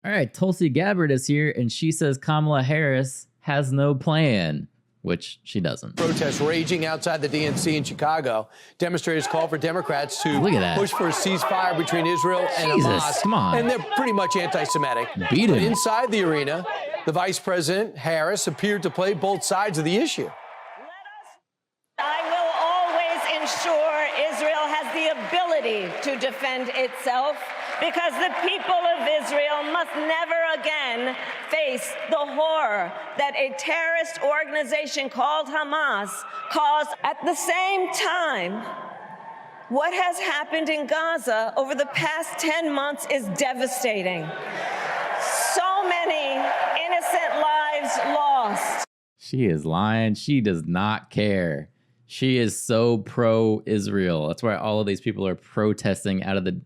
All right, Tulsi Gabbard is here, and she says Kamala Harris has no plan, which she doesn't. Protests raging outside the DNC in Chicago. Demonstrators call for Democrats to push for a ceasefire between Israel and Hamas. Come on. And they're pretty much anti-Semitic. Beat him. But inside the arena, the Vice President, Harris, appeared to play both sides of the issue. I will always ensure Israel has the ability to defend itself, because the people of Israel must never again face the horror that a terrorist organization called Hamas caused. At the same time, what has happened in Gaza over the past 10 months is devastating. So many innocent lives lost. She is lying. She does not care. She is so pro-Israel. That's why all of these people are protesting out of the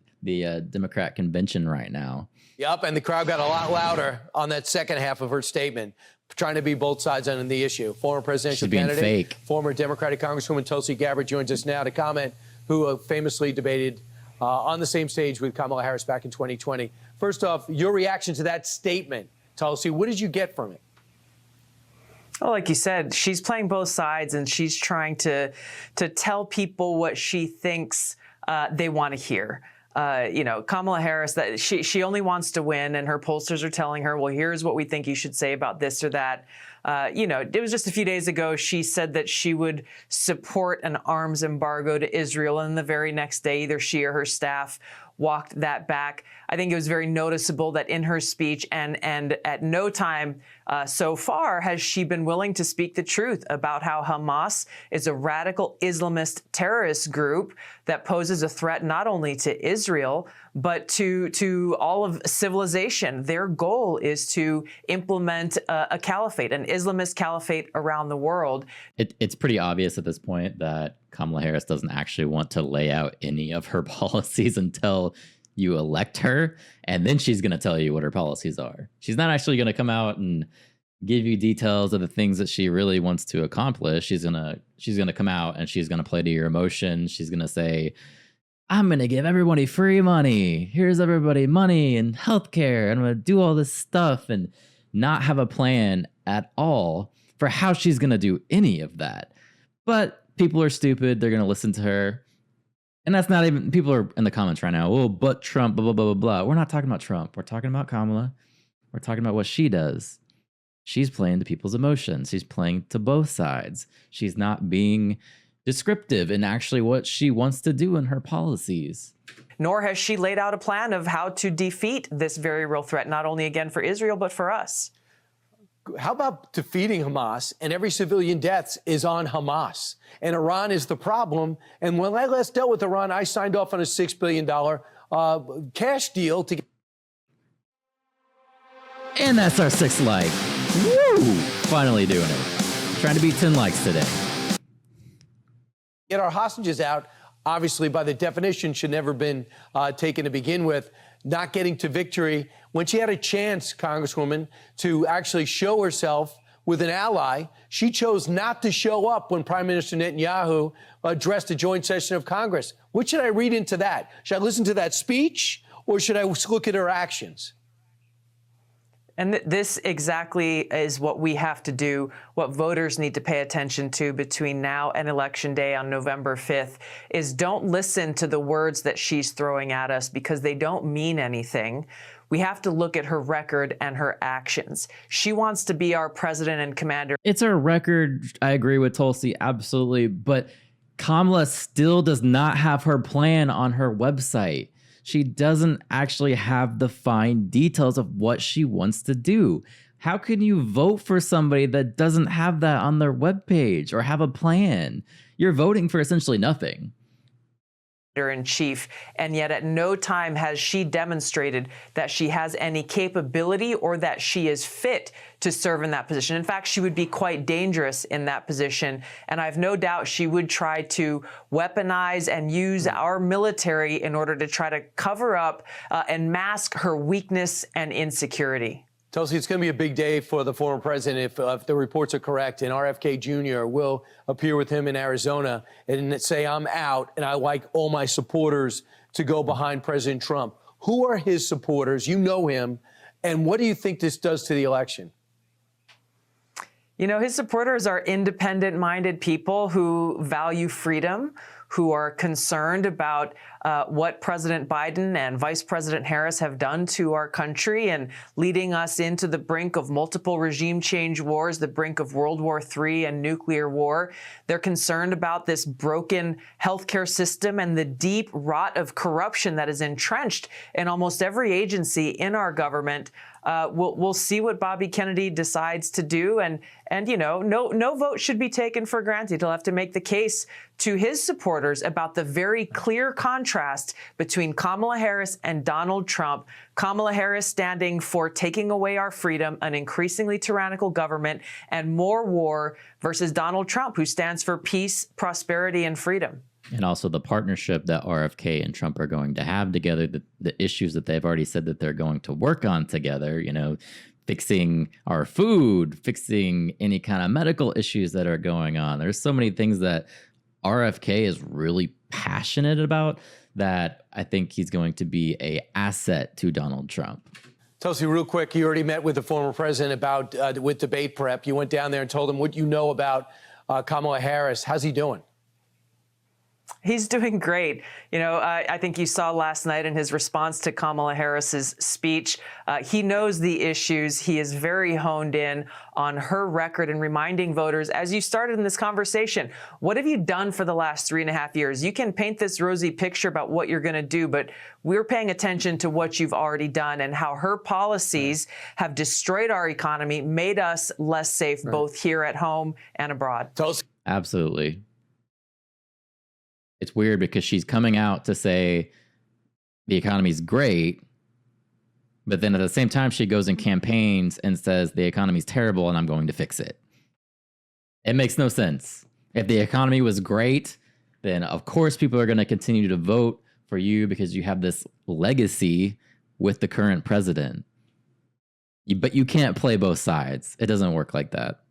Democrat convention right now. Yep, and the crowd got a lot louder on that second half of her statement, trying to be both sides on the issue. Former presidential candidate, former Democratic Congresswoman Tulsi Gabbard joins us now to comment, who famously debated on the same stage with Kamala Harris back in 2020. First off, your reaction to that statement, Tulsi, what did you get from it? Well, like you said, she's playing both sides, and she's trying to tell people what she thinks they want to hear. You know, Kamala Harris, that she only wants to win, and her pollsters are telling her, well, here's what we think you should say about this or that. You know, it was just a few days ago she said that she would support an arms embargo to Israel, and the very next day either she or her staff walked that back. I think it was very noticeable that in her speech and at no time so far has she been willing to speak the truth about how Hamas is a radical Islamist terrorist group that poses a threat not only to Israel, but to all of civilization. Their goal is to implement a caliphate, an Islamist caliphate around the world. It's pretty obvious at this point that Kamala Harris doesn't actually want to lay out any of her policies until you elect her, and then she's going to tell you what her policies are. She's not actually going to come out and give you details of the things that she really wants to accomplish. She's going to come out and she's going to play to your emotions. She's going to say, I'm going to give everybody free money. Here's everybody money and healthcare. I'm going to do all this stuff, and not have a plan at all for how she's going to do any of that. But people are stupid. They're going to listen to her. And that's not even, people are in the comments right now, oh, but Trump, blah, blah, blah, blah, blah. We're not talking about Trump. We're talking about Kamala. We're talking about what she does. She's playing to people's emotions. She's playing to both sides. She's not being descriptive in actually what she wants to do in her policies. Nor has she laid out a plan of how to defeat this very real threat, not only again for Israel, but for us. How about defeating Hamas, and every civilian death is on Hamas, and Iran is the problem? And when I last dealt with Iran, I signed off on a $6 billion cash deal to get. And that's our 6th like. Woo! Finally doing it. Trying to beat 10 likes today. Get our hostages out, obviously, by the definition, should never been taken to begin with. Not getting to victory when she had a chance, Congresswoman, to actually show herself with an ally. She chose not to show up when Prime Minister Netanyahu addressed a joint session of Congress. What should I read into that? Should I listen to that speech, or should I look at her actions? And this exactly is what we have to do, what voters need to pay attention to between now and Election Day on November 5th, is don't listen to the words that she's throwing at us, because they don't mean anything. We have to look at her record and her actions. She wants to be our president and commander. It's her record. I agree with Tulsi, absolutely. But Kamala still does not have her plan on her website. She doesn't actually have the fine details of what she wants to do. How can you vote for somebody that doesn't have that on their webpage or have a plan? You're voting for essentially nothing. In chief, and yet at no time has she demonstrated that she has any capability or that she is fit to serve in that position. In fact, she would be quite dangerous in that position, and I have no doubt she would try to weaponize and use our military in order to try to cover up and mask her weakness and insecurity. Tulsi, it's going to be a big day for the former president if the reports are correct, and RFK Jr. will appear with him in Arizona and say, I'm out, and I like all my supporters to go behind President Trump. Who are his supporters? You know him. And what do you think this does to the election? You know, his supporters are independent-minded people who value freedom, who are concerned about what President Biden and Vice President Harris have done to our country and leading us into the brink of multiple regime change wars, the brink of World War III and nuclear war. They're concerned about this broken healthcare system and the deep rot of corruption that is entrenched in almost every agency in our government. We'll see what Bobby Kennedy decides to do, and you know, no vote should be taken for granted. He'll have to make the case to his supporters about the very clear contrast between Kamala Harris and Donald Trump. Kamala Harris standing for taking away our freedom, an increasingly tyrannical government, and more war, versus Donald Trump, who stands for peace, prosperity, and freedom. And also the partnership that RFK and Trump are going to have together, the issues that they've already said that they're going to work on together, you know, fixing our food, fixing any kind of medical issues that are going on. There's so many things that RFK is really passionate about that I think he's going to be an asset to Donald Trump. Tulsi, real quick, you already met with the former president about with debate prep. You went down there and told him what you know about Kamala Harris. How's he doing? He's doing great. You know, I think you saw last night in his response to Kamala Harris's speech, he knows the issues. He is very honed in on her record and reminding voters, as you started in this conversation, what have you done for the last 3.5 years? You can paint this rosy picture about what you're going to do, but we're paying attention to what you've already done and how her policies have destroyed our economy, made us less safe, both here at home and abroad. Tulsi. Absolutely. It's weird because she's coming out to say the economy's great, but then at the same time, she goes and campaigns and says the economy's terrible and I'm going to fix it. It makes no sense. If the economy was great, then of course people are going to continue to vote for you because you have this legacy with the current president. But you can't play both sides. It doesn't work like that.